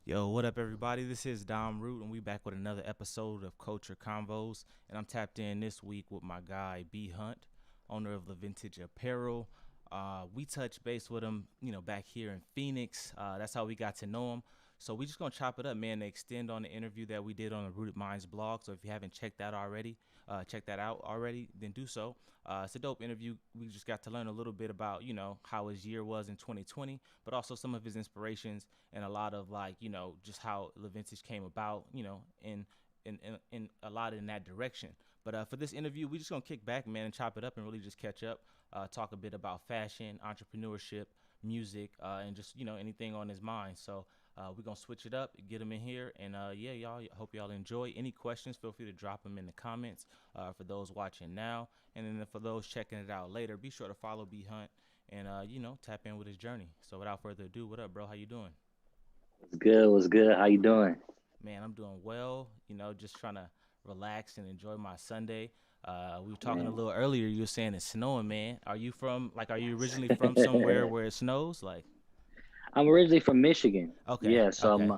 Yo, what up, everybody? This is Dom Root, and we back with another episode of Culture Convos. And I'm tapped in this week with my guy B Hunt, owner of Livintage Apparel. We touched base with him, back here in Phoenix. That's how we got to know him. So we just gonna chop it up, man, to extend on the interview that we did on the Rooted Minds blog. So if you haven't checked that out already, then do so. It's a dope interview. We just got to learn a little bit about, how his year was in 2020, but also some of his inspirations and a lot of like just how the vintage came about, in a lot in that direction. But for this interview, we just gonna kick back, man, and chop it up and really just catch up, talk a bit about fashion, entrepreneurship, music, and just anything on his mind. So we're gonna switch it up, get him in here, and yeah, y'all. Hope y'all enjoy. Any questions? Feel free to drop them in the comments for those watching now, and then for those checking it out later. Be sure to follow B Hunt and tap in with his journey. So without further ado, what up, bro? How you doing? What's good? What's good? How you doing? Man, I'm doing well. Just trying to relax and enjoy my Sunday. We were talking a Man. little earlier. You were saying it's snowing, man. Are you originally from somewhere where it snows? Like, I'm originally from Michigan. okay, Yeah, so okay,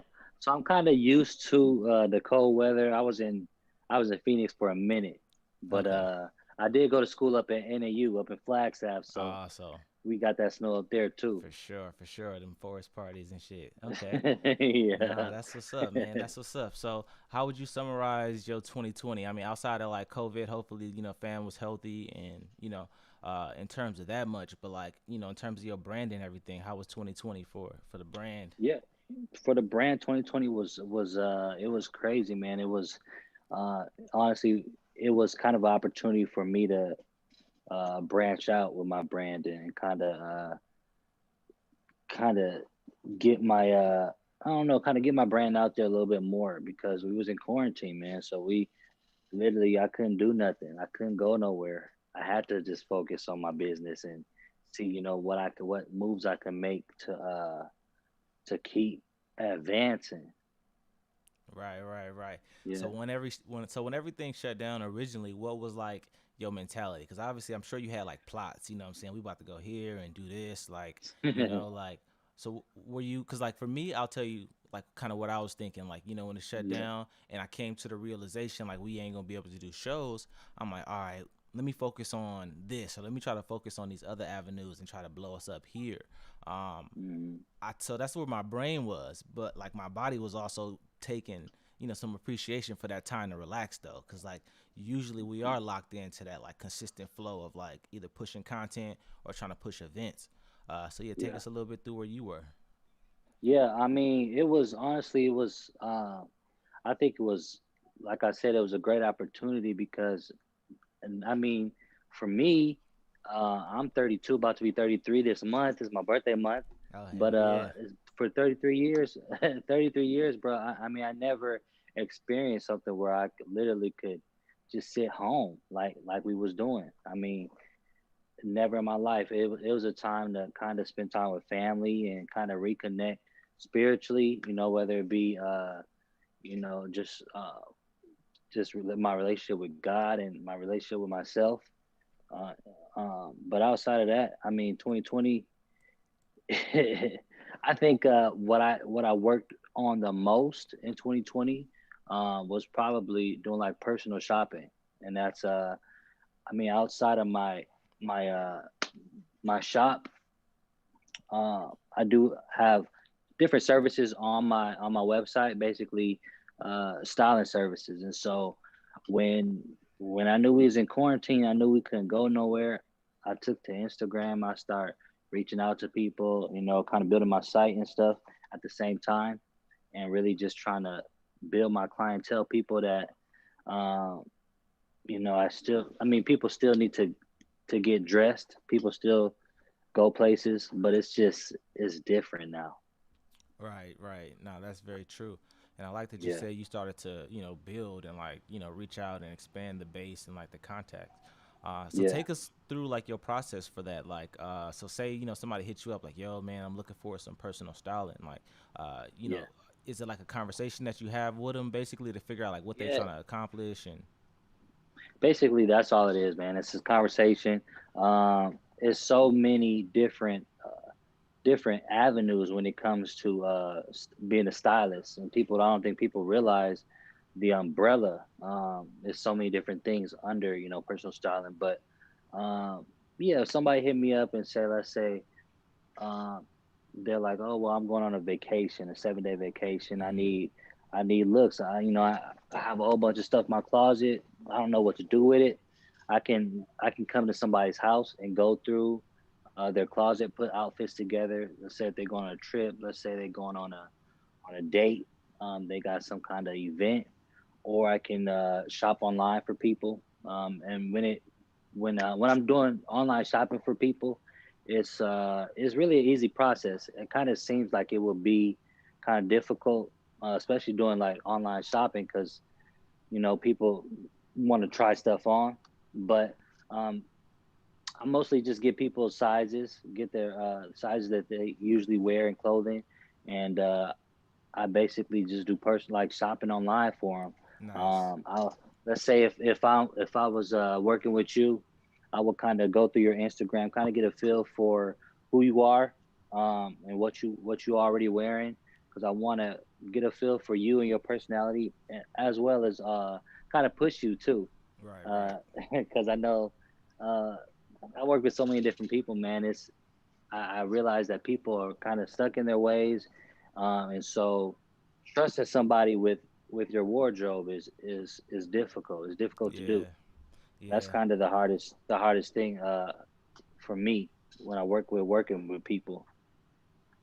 I'm kind of used to the cold weather. I was in Phoenix for a minute, but okay. I did go to school up at NAU up in Flagstaff, so So we got that snow up there too. for sure, them forest parties and shit. Okay. Nah, Yeah. that's what's up, man. That's what's up. So, how would you summarize your 2020? I mean, outside of like COVID, hopefully, fam was healthy and, in terms of that much, but like, in terms of your brand and everything, how was 2020 for the brand? Yeah. For the brand 2020 was it was crazy, man. It was uh honestly it was kind of an opportunity for me to branch out with my brand and kind of get my I don't know, kind of get my brand out there a little bit more because we was in quarantine, man. So we literally I couldn't do nothing. I couldn't go nowhere. I had to just focus on my business and see, what moves I can make to keep advancing. Right, right, right. So Yeah. when everything shut down originally, what was like your mentality? Because obviously, I'm sure you had like plots. You know what I'm saying? We about to go here and do this. Like, like. So were you? Because like for me, I'll tell you like kind of what I was thinking. Like when it shut Yeah. down, and I came to the realization like we ain't gonna be able to do shows. I'm like, all right. Let me focus on this, or let me try to focus on these other avenues and try to blow us up here. Um, Mhm. so that's where my brain was, but like my body was also taking some appreciation for that time to relax though, because like usually we are locked into that like consistent flow of like either pushing content or trying to push events. So yeah, take Yeah. us a little bit through where you were. Yeah, I mean, it was honestly, it was, I think it was, like I said, it was a great opportunity because, and I mean, for me, I'm 32, about to be 33 this month. It's my birthday month. Oh But hell yeah. for 33 years, 33 years, bro, I mean, I never experienced something where I could literally just sit home like we was doing. I mean, never in my life. It was a time to kind of spend time with family and kind of reconnect spiritually, whether it be, you know, just, uh, my relationship with God and my relationship with myself. Uh, but outside of that, I mean, 2020, I think what I worked on the most in 2020 was probably doing like personal shopping, and that's I mean, outside of my my shop, I do have different services on my website, basically styling services. And so when I knew we was in quarantine, I knew we couldn't go nowhere. I took to Instagram. I start reaching out to people, kind of building my site and stuff at the same time, and really just trying to build my clientele, people that um, I mean, people still need to get dressed. People still go places, but it's different now. Right, right. No, that's very true. And I like that you Yeah, said you started to, build and like, reach out and expand the base and like the contacts. So yeah, take us through like your process for that. Like, so say, somebody hits you up like, yo, man, I'm looking for some personal styling. Like, yeah, is it like a conversation that you have with them basically to figure out like what they yeah. trying to accomplish and Basically, that's all it is, man. It's a conversation. It's so many different. different avenues when it comes to being a stylist, and people, I don't think people realize the umbrella. There's so many different things under, personal styling. But um, yeah, if somebody hit me up and say, let's say, um, they're like, oh well, I'm going on a vacation, a 7 day vacation. Mm-hmm. I need looks. I have a whole bunch of stuff in my closet. I don't know what to do with it. I can come to somebody's house and go through their closet, put outfits together. Let's say if they're going on a trip, let's say they're going on a date, they got some kind of event, or I can shop online for people. And when I'm doing online shopping for people, it's really an easy process. It kind of seems like it will be kind of difficult, especially doing like online shopping, because people want to try stuff on. But um, I mostly just get people's sizes, get their sizes that they usually wear in clothing, and I basically just do person like shopping online for them. Nice. I'll Let's say if I was working with you, I would kind of go through your Instagram, kind of get a feel for who you are, and what you already wearing, because I want to get a feel for you and your personality, as well as kind of push you too, Right, right. because I know uh, I work with so many different people, man. I realize that people are kind of stuck in their ways, and so trusting somebody with your wardrobe is difficult. It's difficult to do. Yeah, That's yeah. kind of the hardest thing for me when I working with people.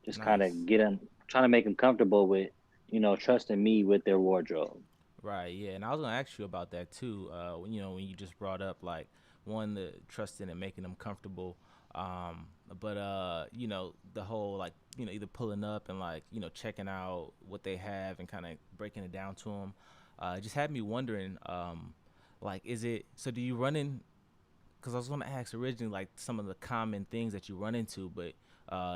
Just kind Nice. of get them, trying to make them comfortable with trusting me with their wardrobe. Right, yeah, and I was gonna ask you about that too. When you just brought up like one the trusting and making them comfortable, but the whole like either pulling up and like checking out what they have and kind of breaking it down to them, it just had me wondering, like is it so? Do you run in because I was going to ask originally like some of the common things that you run into, but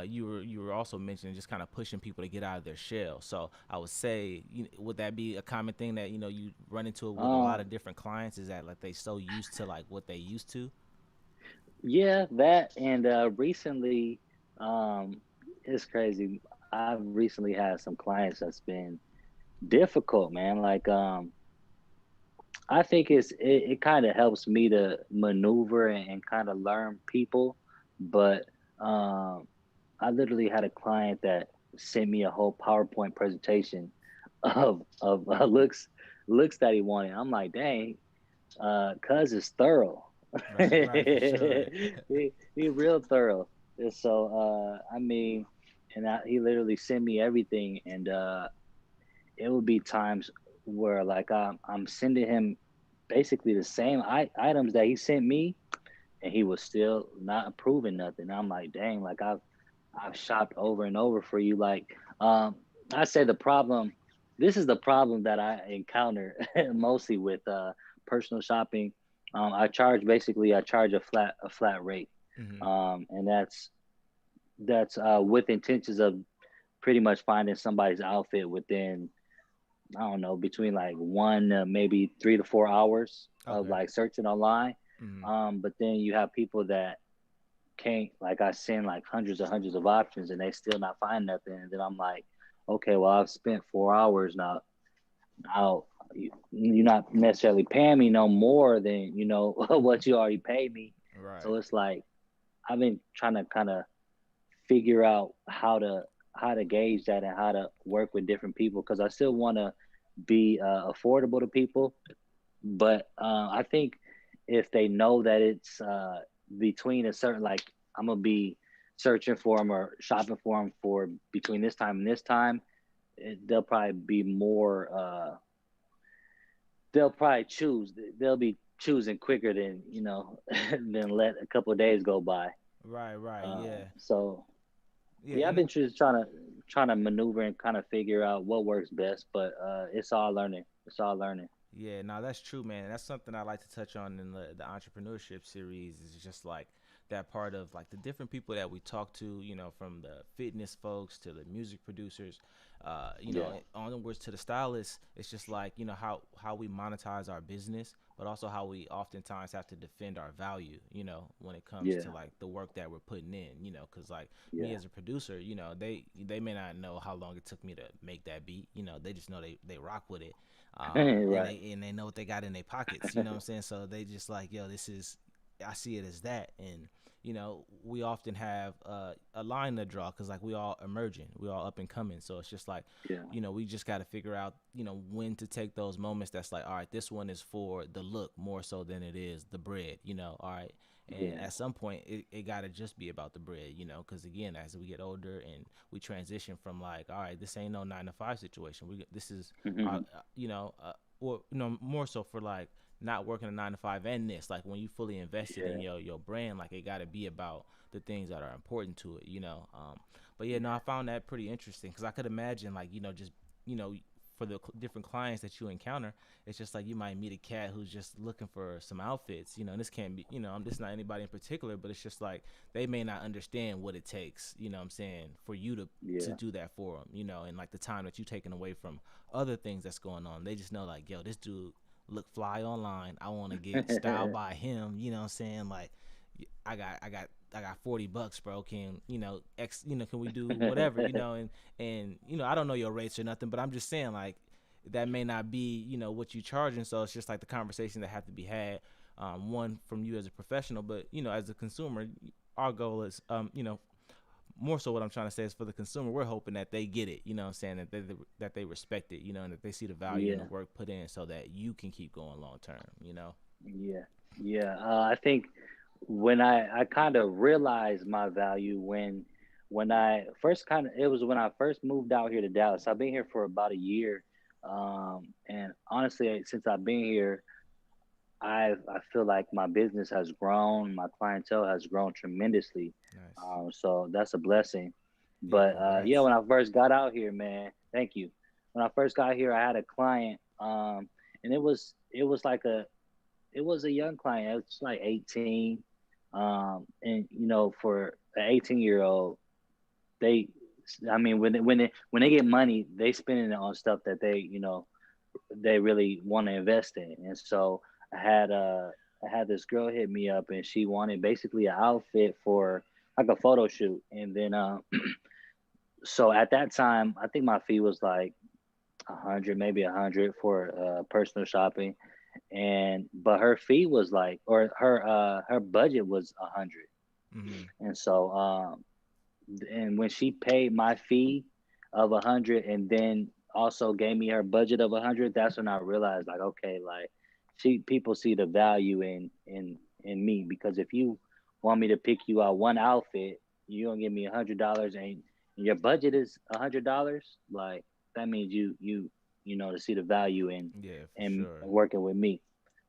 you were also mentioning just kind of pushing people to get out of their shell. So I would say, would that be a common thing that you run into with a lot Um, of different clients? Is that like they so used to like what they used to? yeah, that and recently, it's crazy. I've recently had some clients that's been difficult, man. Like, I think it kind of helps me to maneuver and kind of learn people, but um, I literally had a client that sent me a whole PowerPoint presentation of looks that he wanted. I'm like, dang, cuz is thorough. Right, right, for sure. He real thorough. And so I mean, he literally sent me everything, and it would be times where like I'm sending him basically the same items that he sent me, and he was still not approving nothing. I'm like, dang, like I've shopped over and over for you. Like, I say the problem. This is the problem that I encounter mostly with personal shopping. I charge a flat rate, Hmm. and that's with intentions of pretty much finding somebody's outfit within, I don't know, between like one maybe 3 to 4 hours of Okay. like searching online. Hmm. But then you have people that can't, like I send like hundreds of options and they still not find nothing. And then I'm like, okay, well I've spent 4 hours now. Now you're not necessarily paying me no more than what you already paid me. Right. So it's like I've been trying to kind of figure out how to gauge that and how to work with different people, because I still want to be affordable to people. But I think if they know that it's between a certain, like I'm gonna be searching for them or shopping for them for between this time and this time, they'll probably be more. They'll probably choose. They'll be choosing quicker than than let a couple of days go by. Right, right, yeah. So Yeah, yeah, I've and been just trying to maneuver and kind of figure out what works best. But it's all learning. It's all learning. yeah, no, that's true, man. That's something I like to touch on in the entrepreneurship series. Is just like that part of like the different people that we talk to, from the fitness folks to the music producers, Yeah. onwards to the stylists. It's just like, how we monetize our business, but also how we oftentimes have to defend our value, when it comes to Yeah. like the work that we're putting in, because like me Yeah. as a producer, they may not know how long it took me to make that beat. They just know they rock with it. And Right. they know what they got in their pockets, you know what I'm saying? So they just like, yo, this is, I see it as that. And we often have a line to draw because like we all emerging, we all up and coming. So it's just like, Yeah. we just got to figure out, when to take those moments that's like, all right, this one is for the look more so than it is the bread, all right. And Yeah. at some point, it got to just be about the bread, because again, as we get older and we transition from like, all right, this ain't no 9 to 5 situation. This is, Hmm. or more so for like not working a 9 to 5 and this, like when you fully invested in Yeah. your brand, like it got to be about the things that are important to it, but yeah, no, I Yeah. found that pretty interesting because I could imagine like, just, you know, for the different clients that you encounter, it's just like you might meet a cat who's just looking for some outfits, and this can't be, this not anybody in particular, but it's just like they may not understand what it takes, what I'm saying, for you to Yeah. do that for them, and like the time that you taking away from other things that's going on. They just know like, yo, this dude look fly online. I want to get styled by him. You know what I'm saying? Like, I got $40, bro. Can can we do whatever? And I don't know your rates or nothing, but I'm just saying like that may not be what you charging. So it's just like the conversation that have to be had. One from you as a professional, but as a consumer, our goal is more so what I'm trying to say is for the consumer, we're hoping that they get it, what I'm saying, that they respect it, and that they see the value in the Yeah. work put in so that you can keep going long term. Yeah. Yeah. I think when I kind of realized my value when I first kind of it was when I first moved out here to Dallas. I've been here for about a year, and honestly, since I've been here, I feel like my business has grown, my clientele has grown tremendously. Nice. So that's a blessing. Yeah, But yeah, congrats. when I first got out here, man, thank you. When I first got here, I had a client, and it was like it was a young client. It was like 18, and for an 18-year-old, they, I mean, when they get money, they spending it on stuff that they really want to invest in. And so I had uh I had this girl hit me up and she wanted basically an outfit for like a photo shoot. And then so at that time I think my fee was like 100, maybe 100 for personal shopping. And but her fee was like, or her budget was 100. Mm-hmm. And so and when she paid my fee of 100 and then also gave me her budget of 100, that's when I realized like, okay, like people see the value in me. Because if you want me to pick you out one outfit, you're gonna give me $100, and your budget is $100, like that means to see the value in Yeah, for in sure. working with me.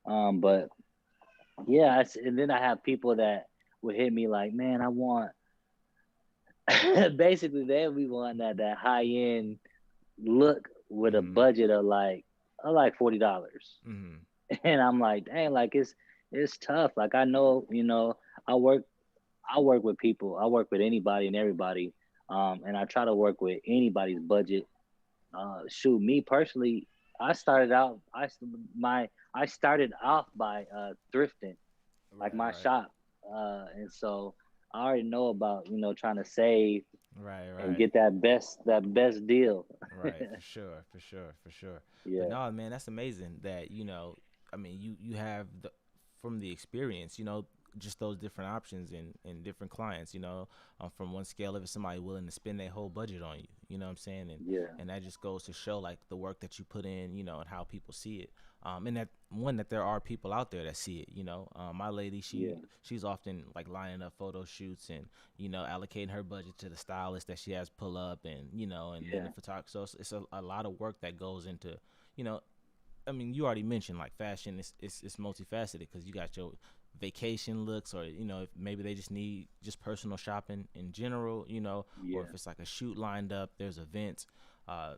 But yeah, and then I have people that would hit me like, man, I want basically they be wanting that high end look with a Mm-hmm. budget of like $40. Mm-hmm. And I'm like, dang, like it's tough. Like I know, I work I work with people. I work with anybody and everybody. And I try to work with anybody's budget. Shoot, me personally, I started out I started off by thrifting, like Right, my right. shop. And so I already know about, trying to save Right, and right. get that best deal. Right, for sure, for sure, for sure. But Yeah. no, man, that's amazing that, I mean, you have from the experience, just those different options and different clients, from one scale of it, somebody willing to spend their whole budget on you, you know what I'm saying? Yeah. And that just goes to show like the work that you put in, and how people see it. And that there are people out there that see it, my lady, Yeah. she's often like lining up photo shoots and allocating her budget to the stylist that she has pull up, and and then the Yeah. photographer. So it's a lot of work that goes into, you know, I mean, you already mentioned like fashion is multifaceted because you got your vacation looks, or if maybe they just need just personal shopping in general, or if Yeah. it's like a shoot lined up, there's events.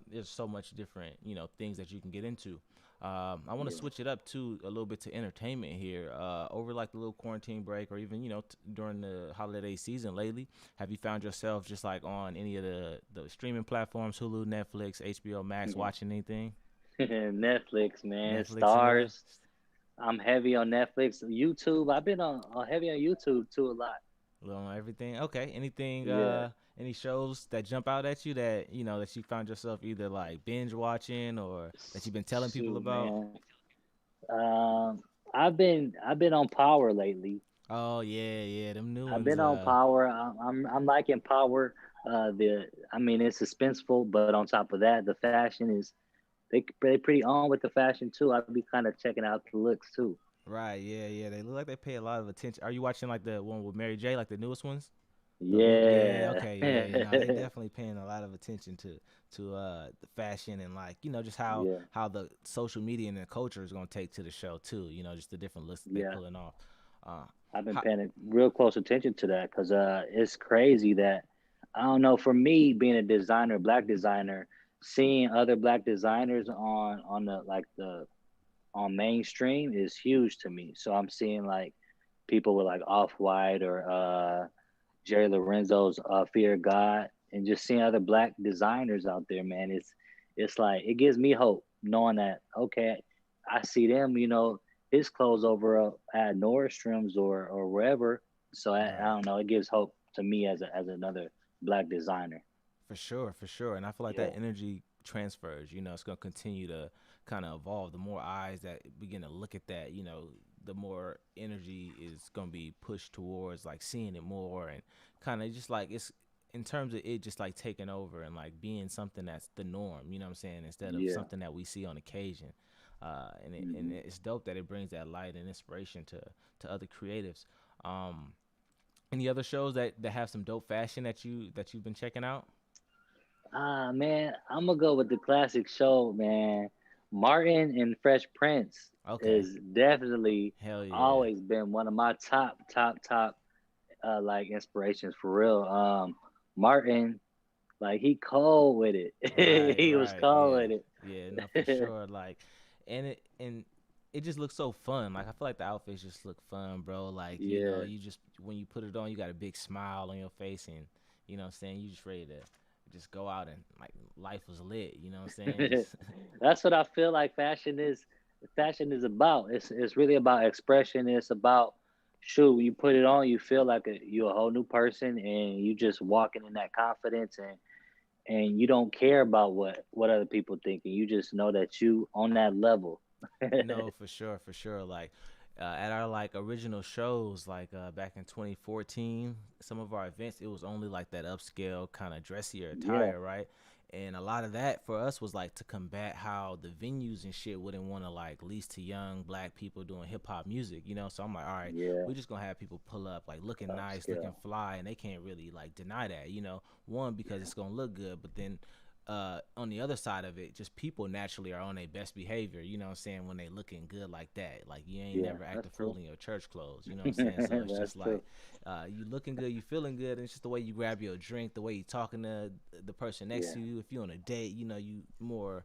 There's so much different things that you can get into. I want to Yeah. switch it up too a little bit to entertainment here. Over like the little quarantine break, or even during the holiday season lately, have you found yourself just like on any of the streaming platforms, Hulu, Netflix, HBO Max, watching anything? Netflix, man, Netflix, yeah. stars. I'm heavy on Netflix, YouTube. I've been on heavy on YouTube too a lot. Little on everything. Okay. Anything? Yeah. Any shows that jump out at you that that you found yourself either like binge watching or that you've been telling people Shoot, about? man. I've been on Power lately. Oh yeah, yeah. Them new I've ones. been on Power. I'm liking Power. I mean, it's suspenseful, but on top of that, the fashion is they pretty on with the fashion too. I'll be kind of checking out the looks too. Right. Yeah, yeah. They look like they pay a lot of attention. Are you watching like the one with Mary J, like the newest ones? Yeah, Yeah. okay, yeah, yeah. No, they definitely paying a lot of attention to the fashion and like just Yeah. how the social media and the culture is gonna take to the show too. Just the different looks that they Yeah. pulling off. Uh, I've been how, paying real close attention to that because it's crazy that I don't know. For me, being a designer, black designer, seeing other black designers on the like the on mainstream is huge to me. So I'm seeing like people with like Off White or Jerry Lorenzo's Fear of God, and just seeing other black designers out there, man. It's like it gives me hope knowing that okay, I see them, his clothes over at Nordstrom's or wherever. So I right. don't know. It gives hope to me as another black designer. For sure, for sure. And I feel like that Yeah, energy transfers, it's going to continue to kind of evolve. The more eyes that begin to look at that, the more energy is going to be pushed towards like seeing it more and kind of just like it's in terms of it just like taking over and like being something that's the norm, you know what I'm saying, instead of yeah. something that we see on occasion. And Hmm. it's dope that it brings that light and inspiration to other creatives. Um, any other shows that have some dope fashion that you've been checking out? Man, I'm gonna go with the classic show, man. Martin and Fresh Prince Okay. is definitely Hell yeah. always been one of my top like inspirations for real. Martin, like he cold with it. Right, He was right, cold yeah. with Yeah, no, for it. sure. Like and it just looks so fun. Like I feel like the outfits just look fun, bro. Like, Yeah, you just when you put it on, you got a big smile on your face and what I'm saying, you just ready to just go out and like life was lit, you know what I'm saying? Just that's what I feel like fashion is. Fashion is about. It's really about expression. It's about shoot. You put it on, you feel like you're a whole new person, and you just walking in that confidence, and you don't care about what other people think, and you just know that you on that level. no, for sure, for sure. Like at our like original shows, like back in 2014, some of our events, it was only like that upscale kind of dressier Yeah, attire, right? And a lot of that for us was like to combat how the venues and shit wouldn't want to like lease to young black people doing hip hop music, you know? So I'm like, all right, yeah, we just gonna have people pull up like looking nice, looking upscale. fly, and they can't really like deny that, you know? One, because it's gonna look good, but then on the other side of it, just people naturally are on their best behavior, you know what I'm saying, when they looking good like that. Like you ain't Yeah, never act that's a fool true. in your church clothes, you know what I'm saying? So it's That's just like true. you looking good, you feeling good, and it's just the way you grab your drink, the way you talking to the person next Yeah, to you. If you're on a date, you more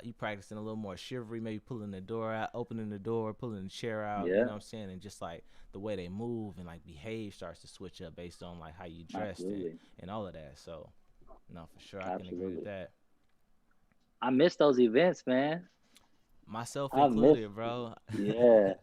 you practicing a little more chivalry, maybe pulling the door out, opening the door, pulling the chair out, you know yeah, what I'm saying? And just like the way they move and like behave starts to switch up based on like how you dressed absolutely, and all of that. So no, for sure I can agree with absolutely. that. I miss those events, man. Myself I miss. included, bro. Yeah,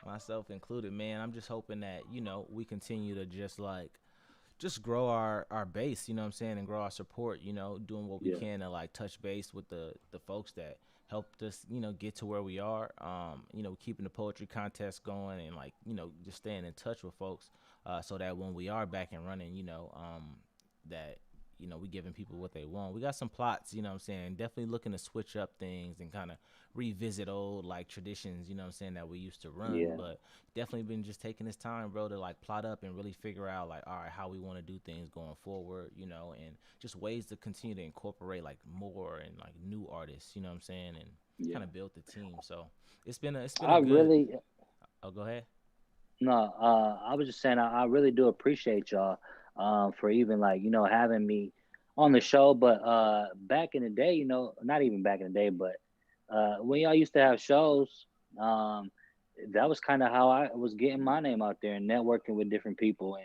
Myself included, man. I'm just hoping that we continue to just grow our base, you know what I'm saying, and grow our support, doing what we yeah, can to like touch base with the folks that helped us, get to where we are. Keeping the poetry contest going and like, just staying in touch with folks, so that when we are back and running, that we giving people what they want. We got some plots, you know what I'm saying. Definitely looking to switch up things and kind of revisit old like traditions, you know what I'm saying, that we used to run. yeah, But definitely been just taking this time, bro, to like plot up and really figure out like, all right, how we want to do things going forward, and just ways to continue to incorporate like more and like new artists, you know what I'm saying, and kind yeah. of build the team. So it's been a I good. really Oh, go ahead. no. I was just saying I really do appreciate y'all for even like having me on the show. But back in the day, not even back in the day, but when y'all used to have shows, um, that was kind of how I was getting my name out there and networking with different people.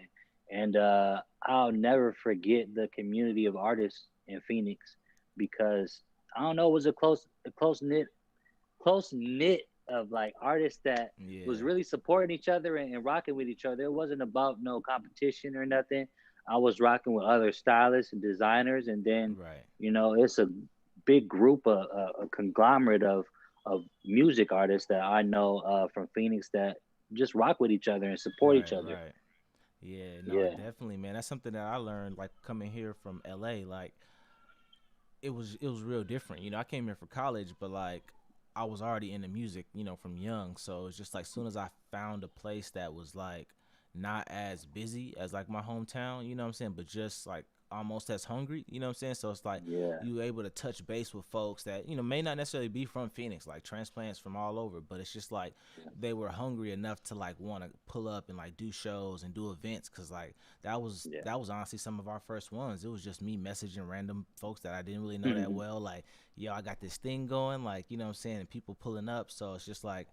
And I'll never forget the community of artists in Phoenix because I don't know, it was a close knit of like artists that was Yeah. really supporting each other and rocking with each other. It wasn't about no competition or nothing. I was rocking with other stylists and designers, and then Right. it's a big group, a conglomerate of music artists that I know from Phoenix that just rock with each other and support each Right. other. Right. Yeah, no, Yeah, definitely, man. That's something that I learned like coming here from LA. Like it was real different. I came here for college, but like I was already into music, from young. So it's just like soon as I found a place that was like not as busy as like my hometown, you know what I'm saying, but just like almost as hungry, you know what I'm saying? So it's like yeah, you able to touch base with folks that, may not necessarily be from Phoenix, like transplants from all over, but it's just like yeah, they were hungry enough to like want to pull up and like do shows and do events cuz like that was honestly some of our first ones. It was just me messaging random folks that I didn't really know that yeah, well, like, yo, I got this thing going, like, you know what I'm saying, and people pulling up. So it's just like,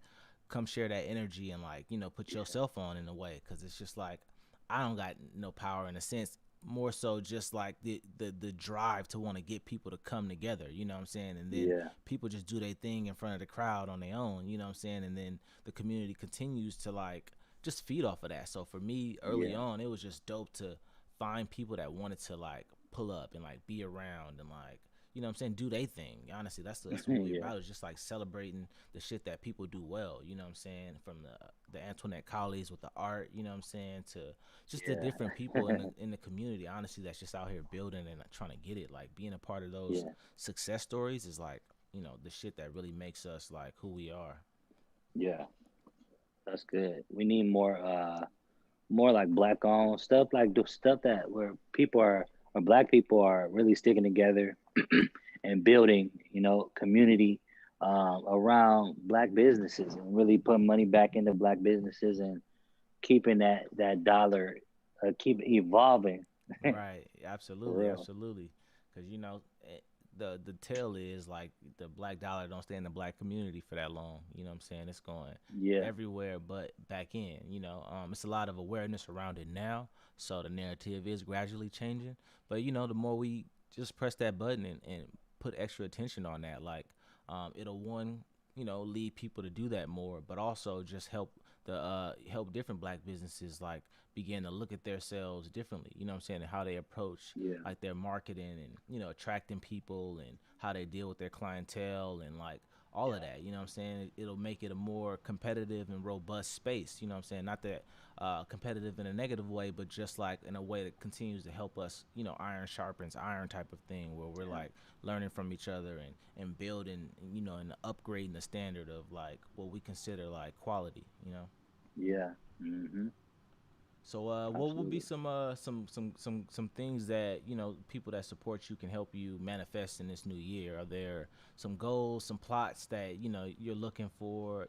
come share that energy and like, put yourself on in a way, because it's just like I don't got no power in a sense. More so just like the drive to want to get people to come together, you know what I'm saying? And then yeah, people just do their thing in front of the crowd on their own, you know what I'm saying? And then the community continues to like just feed off of that. So for me early yeah, on, it was just dope to find people that wanted to like pull up and like be around and like, you know what I'm saying, do they thing. Honestly, that's what we yeah, about, is just like celebrating the shit that people do well, you know what I'm saying? From the Antoinette Collies with the art, you know what I'm saying, to just the different people in yeah, the community, honestly, that's just out here building and trying to get it. Like being a part of those yeah, success stories is like, the shit that really makes us like who we are. yeah. That's good. We need more like black owned stuff, like the stuff that where people are or black people are really sticking together and building, community around black businesses and really putting money back into black businesses and keeping that dollar keep evolving Right. for Absolutely. real. Absolutely. Because the tale is like the black dollar don't stay in the black community for that long. You know what I'm saying? It's going Yeah, everywhere but back in. It's a lot of awareness around it now, so the narrative is gradually changing. But the more we just press that button and put extra attention on that, like it'll one lead people to do that more, but also just help different black businesses like begin to look at themselves differently, you know what I'm saying, and how they approach yeah, like their marketing and attracting people and how they deal with their clientele and like all of yeah, that, you know what I'm saying. It'll make it a more competitive and robust space, you know what I'm saying, not that competitive in a negative way, but just like in a way that continues to help us, iron sharpens iron type of thing, where we're yeah, like learning from each other and building, and upgrading the standard of like what we consider like quality. yeah. Hmm. So, what would be Absolutely. some things that people that support you can help you manifest in this new year? Are there some goals, some plots that you're looking for,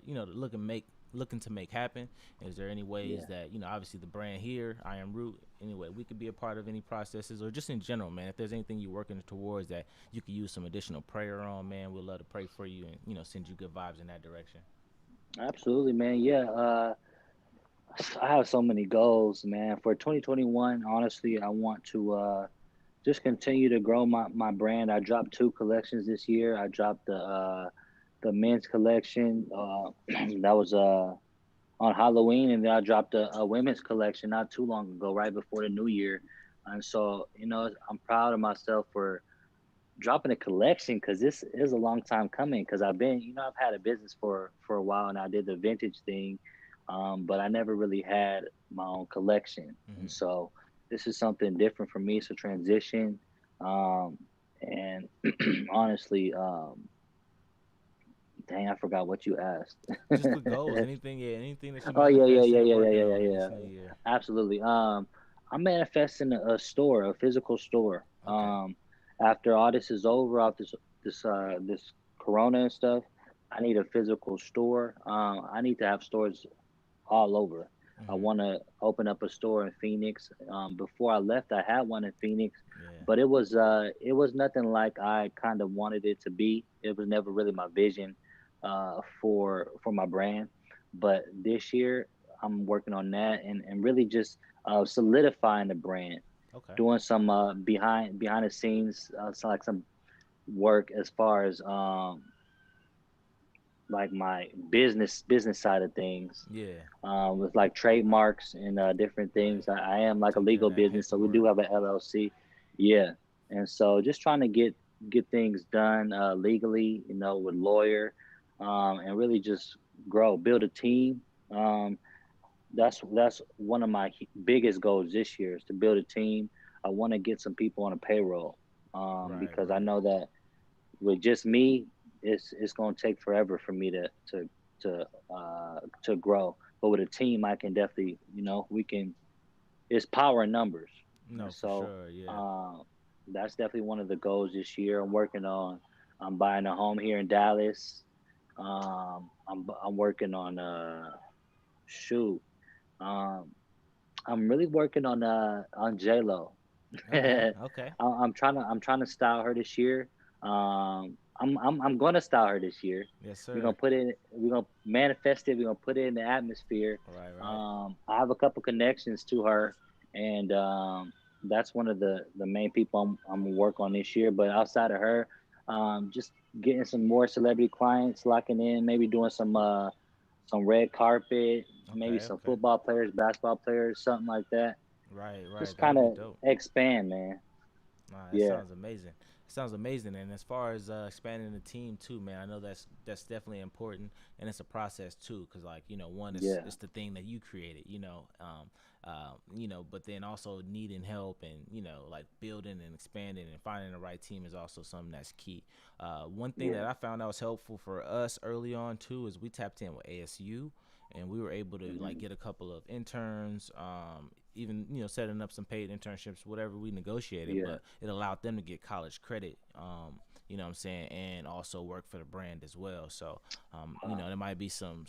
looking to make happen? Is there any ways Yeah. that obviously the brand here, I Am Root, anyway, we could be a part of any processes, or just in general, man? If there's anything you're working towards that you could use some additional prayer on, man, we'd love to pray for you and send you good vibes in that direction. Absolutely, man. Yeah. I have so many goals, man. For 2021, honestly, I want to just continue to grow my brand. I dropped two collections this year. I dropped the men's collection that was on Halloween, and then I dropped a women's collection not too long ago, right before the new year. And so, I'm proud of myself for dropping a collection because this is a long time coming. Because I've had a business for a while, and I did the vintage thing, but I never really had my own collection, and Hmm. so this is something different for me. It's a transition, um, and honestly, dang, I forgot what you asked. Just the goals, anything, yeah, anything that you Oh yeah, yeah, manifest yeah, you're yeah, yeah, working yeah, on yeah, in yeah. this new year. Absolutely. I'm manifesting a store, a physical store. Okay. After all this is over, after this Corona and stuff, I need a physical store. I need to have stores all over. I Mm-hmm. want to open up a store in Phoenix. Before I left, I had one in Phoenix, Yeah. but it was nothing like I kind of wanted it to be. It was never really my vision for my brand. But this year, I'm working on that and really just solidifying the brand, Okay. doing some behind the scenes, so like some work as far as like my business side of things, Yeah. with like trademarks and different things. Right. I am like a Take care of legal that business, so we do paperwork. have an LLC. Yeah, and so just trying to get things done legally, with lawyer, and really just grow, build a team. Um, that's one of my biggest goals this year is to build a team. I want to get some people on a payroll, Right. because I Right. know that with just me, it's going to take forever for me to to grow. But with a team, I can definitely, we can. It's power in numbers, and No, for so sure. Yeah. uh, that's definitely one of the goals this year. I'm working on. I'm buying a home here in Dallas. I'm working on shoot. Um, I'm really working on J Lo. Okay. Okay. I'm trying to style her this year. I'm gonna style her this year. Yes, We're gonna sir. put it. We're gonna manifest it. We're gonna put it in the atmosphere. Right. Right. I have a couple connections to her, and that's one of the main people I'm gonna work on this year. But outside of her, just getting some more celebrity clients, locking in, maybe doing some red carpet, maybe Okay. some Okay. football players, basketball players, something like that. Right. Right. Just That'll kind be of dope. expand, man. Nah, that Yeah, sounds amazing. It sounds amazing. And as far as expanding the team too, man, I know that's definitely important, and it's a process too. Cause like one is yeah, it's the thing that you created, but then also needing help and like building and expanding and finding the right team is also something that's key. One thing that yeah. I found that was helpful for us early on too is we tapped in with ASU, and we were able to like Hmm. get a couple of interns, even setting up some paid internships, whatever we negotiated, Yeah. but it allowed them to get college credit, what I'm saying, and also work for the brand as well. So Wow, there might be some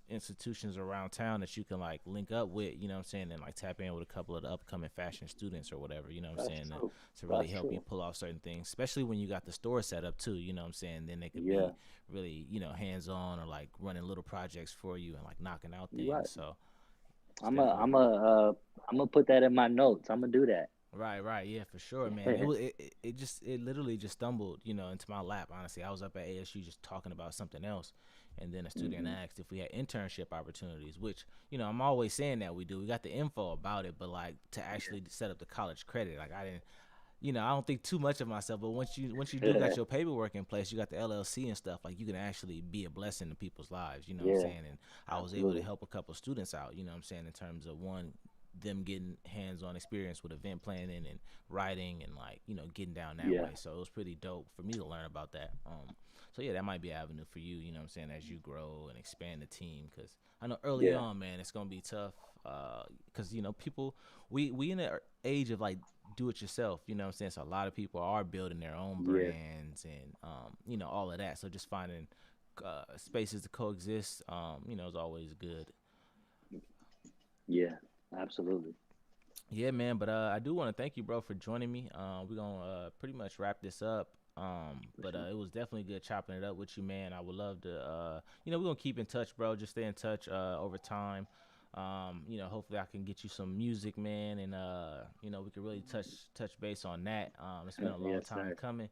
institutions around town that you can like link up with, what I'm saying, and like tap in with a couple of the upcoming fashion students or whatever, what I'm that's saying, true. to really That's help you true. pull off certain things, especially when you got the store set up too, what I'm saying. Then they could Yeah, be really, hands on, or like running little projects for you and like knocking out you're right. things. So it's I'm a, definitely I'm a, I'm gonna put that in my notes. I'm gonna do that. right, right, yeah, for sure, man. It literally just stumbled, into my lap. Honestly, I was up at ASU just talking about something else, and then a student Hmm. asked if we had internship opportunities, which I'm always saying that we do. We got the info about it, but like to actually set up the college credit, like I didn't. I don't think too much of myself, but once you do Yeah, got your paperwork in place, you got the LLC and stuff, like you can actually be a blessing to people's lives, what I'm yeah, saying? And I was able to absolutely. help a couple students out, what I'm saying, in terms of one, them getting hands-on experience with event planning and writing and like, getting down that Yeah, way. So it was pretty dope for me to learn about that. So yeah, that might be an avenue for you, what I'm saying, as you grow and expand the team, cuz I know early yeah, on, man, it's going to be tough, cuz people, we in the age of like do it yourself, what I'm saying? So a lot of people are building their own yeah, brands and all of that. So just finding spaces to coexist, is always good. yeah, absolutely. Yeah, man. But I do want to thank you, bro, for joining me. We're gonna pretty much wrap this up. For But sure. it was definitely good chopping it up with you, man. I would love to, we're gonna keep in touch, bro. Just stay in touch over time. Hopefully I can get you some music, man, and we can really touch base on that. It's been a long Yes, time sir. coming.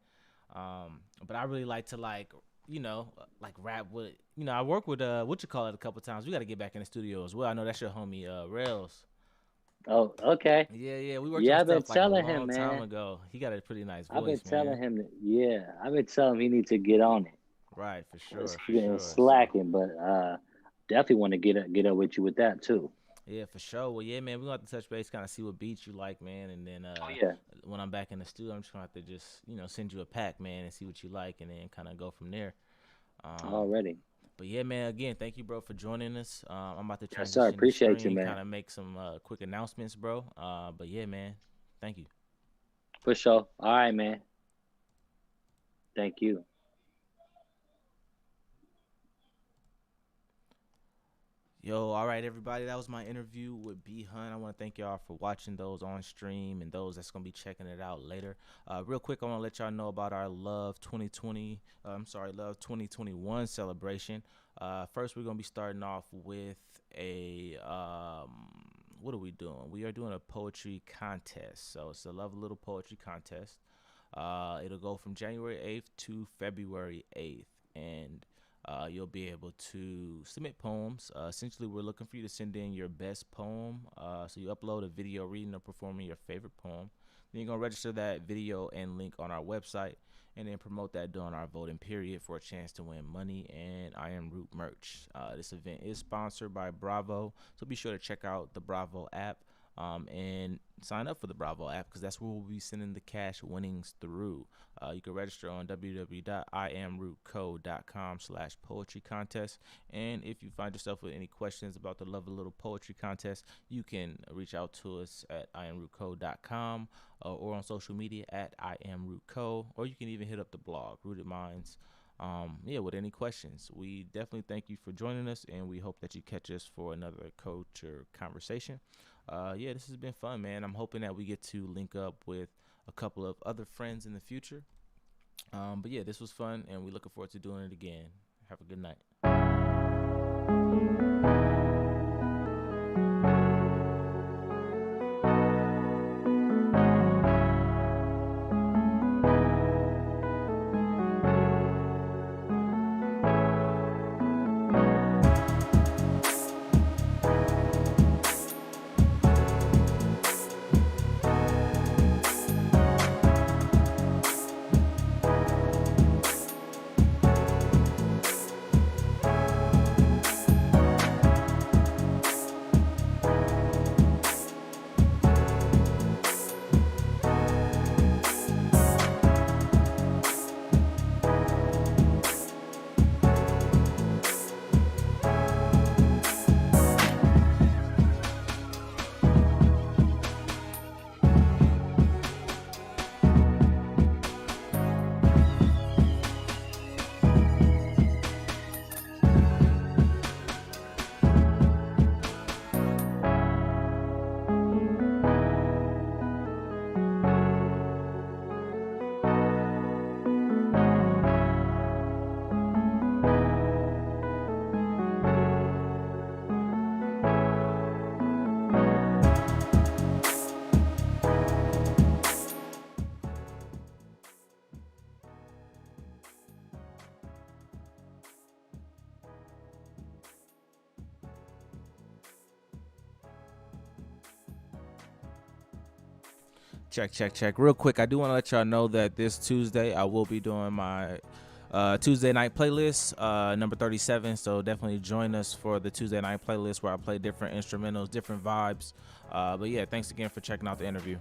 But I really like to like rap with, I work with what you call it a couple times. We got to get back in the studio as well. I know that's your homie, Rails. Oh, okay. Yeah, yeah, we worked on Yeah, I've been stuff like a telling him, long time man. ago. He got a pretty nice I've been voice, man. telling him that. Yeah, I've been telling him he needs to get on it. Right, for It's sure, for getting sure. So slacking, but definitely want to get up with you with that too. yeah, for sure. Well, yeah, man, we're gonna have to touch base, kind of see what beats you like, man, and then Oh yeah, when I'm back in the studio, I'm just gonna have to just send you a pack, man, and see what you like, and then kind of go from there. Um, already. but yeah, man, again, thank you, bro, for joining us. I'm about to Yes, sir. transition the Appreciate you, screen, man. kind of make some quick announcements, bro. But yeah, man, thank you. For sure. All right, man. Thank you. Yo, all right, everybody. That was my interview with B Hunt. I want to thank y'all for watching those on stream and those that's gonna be checking it out later. Real quick, I want to let y'all know about our Love 2021 celebration. First, we're gonna be starting off with a what are we doing? We are doing a poetry contest. So it's a Love a Little poetry contest. It'll go from January 8th to February 8th, and you'll be able to submit poems. Essentially, we're looking for you to send in your best poem. So you upload a video reading or performing your favorite poem. Then you're going to register that video and link on our website, and then promote that during our voting period for a chance to win money and I Am Root merch. This event is sponsored by Bravo, so be sure to check out the Bravo app. And sign up for the Bravo app, because that's where we'll be sending the cash winnings through. You can register on www.iamrootco.com/poetry contest. And if you find yourself with any questions about the Love a Little poetry contest, you can reach out to us at iamrootco.com or on social media at iamrootco, or you can even hit up the blog, Rooted Minds. With any questions. We definitely thank you for joining us, and we hope that you catch us for another culture conversation. This has been fun, man. I'm hoping that we get to link up with a couple of other friends in the future. This was fun, and we're looking forward to doing it again. Have a good night. Check. Real quick, I do want to let y'all know that this Tuesday I will be doing my Tuesday night playlist, number 37. So definitely join us for the Tuesday night playlist where I play different instrumentals, different vibes. Thanks again for checking out the interview.